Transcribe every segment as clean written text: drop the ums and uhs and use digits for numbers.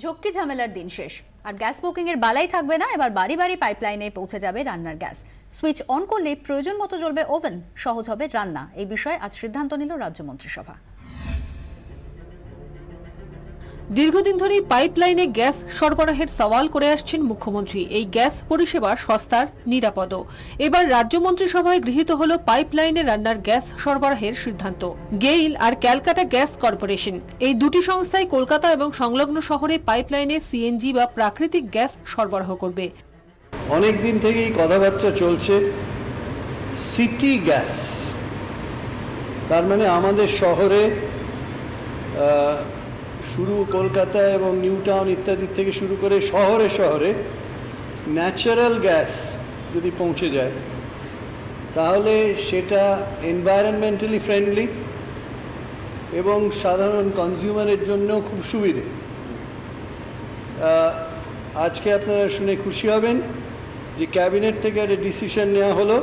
ঝক্কি ঝামেলার দিন শেষ আর গ্যাস বুকিং এর বালাই থাকবে না। এবার বাড়ি বাড়ি পাইপলাইনে পৌঁছে যাবে রান্নার গ্যাস। সুইচ অন করলে প্রয়োজন মতো জ্বলবে ওভেন, সহজ হবে রান্না। এই বিষয়ে আজ সিদ্ধান্ত নিল রাজ্য মন্ত্রিসভা। দীর্ঘদিন ধরেই পাইপলাইনে গ্যাস সরবরাহের সওয়াল করে আসছেন মুখ্যমন্ত্রী। এই গ্যাস পরিষেবা সস্তার, নিরাপদ। এবার রাজ্য মন্ত্রিসভায় গৃহীত হলো পাইপলাইনে রান্নার গ্যাস সরবরাহের সিদ্ধান্ত। গেইল আর ক্যালকাটা গ্যাস কর্পোরেশন, এই দুটি সংস্থাই কলকাতা এবং সংলগ্ন শহরে পাইপলাইনে সিএনজি বা প্রাকৃতিক গ্যাস সরবরাহ করবে। অনেক দিন থেকেই কথাবার্তা চলছে সিটি গ্যাস, তার মানে আমাদের শহরে শুরু কলকাতা এবং নিউ টাউন ইত্যাদি থেকে শুরু করে শহরে শহরে ন্যাচারাল গ্যাস যদি পৌঁছে যায় তাহলে সেটা এনভায়রনমেন্টালি ফ্রেন্ডলি এবং সাধারণ কনজিউমারের জন্য খুব সুবিধে। আজকে আপনারা শুনে খুশি হবেন যে ক্যাবিনেট থেকে একটা ডিসিশন নেওয়া হলো।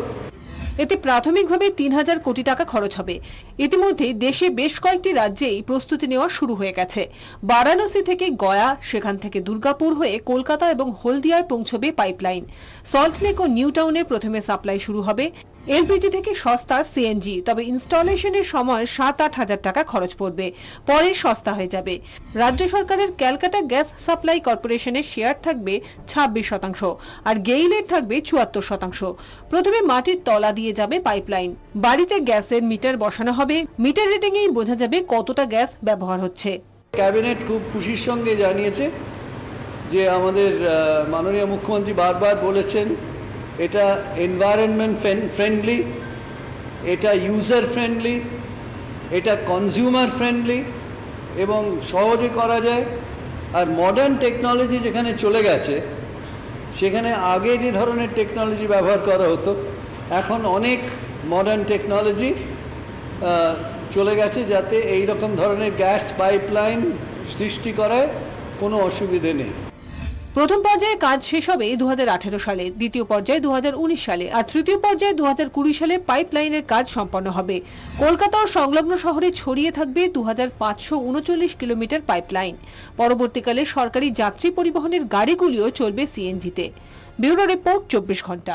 এতে প্রাথমিকভাবে ৩,০০০ কোটি টাকা খরচ হবে। ইতিমধ্যে দেশে বেশ কয়েকটি রাজ্যেই প্রস্তুতি নেওয়া শুরু হয়ে গেছে। বারাণসী থেকে গয়া, সেখান থেকে দুর্গাপুর হয়ে কলকাতা এবং হলদিয়ায় পৌঁছবে পাইপলাইন। সল্টলেক ও নিউ টাউনে প্রথমে সাপ্লাই শুরু হবে। এলপিজি থেকে সস্তা সিএনজি, তবে ইনস্টলেশনের সময় ৭-৮ হাজার টাকা খরচ পড়বে, পরে সস্তা হয়ে যাবে। রাজ্য সরকারের ক্যালকাটা গ্যাস সাপ্লাই কর্পোরেশনের শেয়ার থাকবে ২৬%, আর গেইলের থাকবে ৭৪%। প্রথমে মাটির তলা দিয়ে যাবে পাইপলাইন। বাড়িতে গ্যাসের মিটার বসানো হবে। মিটার রিডিংয়েই বোঝা যাবে কতটা গ্যাস ব্যবহার হচ্ছে। ক্যাবিনেট খুব খুশির সঙ্গে জানিয়েছে যে আমাদের মাননীয় মুখ্যমন্ত্রী বারবার বলেছেন এটা এনভায়রনমেন্ট ফ্রেন্ডলি, এটা ইউজার ফ্রেন্ডলি, এটা কনজিউমার ফ্রেন্ডলি এবং সহজে করা যায়। আর মডার্ন টেকনোলজি যেখানে চলে গেছে, সেখানে আগে যে ধরনের টেকনোলজি ব্যবহার করা হতো, এখন অনেক মডার্ন টেকনোলজি চলে গেছে, যাতে এই রকম ধরনের গ্যাস পাইপলাইন সৃষ্টি করায় কোনো অসুবিধে নেই। প্রথম পর্যায়ে কাজ শেষ হবে ২০১৮ সালে, দ্বিতীয় পর্যায়ে ২০১৯ সালে, আর তৃতীয় পর্যায়ে ২০২০ সালে পাইপলাইনের কাজ সম্পন্ন হবে। কলকাতা ও সংলগ্ন শহরে ছড়িয়ে থাকবে ২৫৩৯ কিলোমিটার পাইপলাইন। পরবর্তীকালে সরকারি যাত্রী পরিবহনের গাড়িগুলিও চলবে সিএনজিতে। ব্যুরো রিপোর্ট, ২৪ ঘন্টা।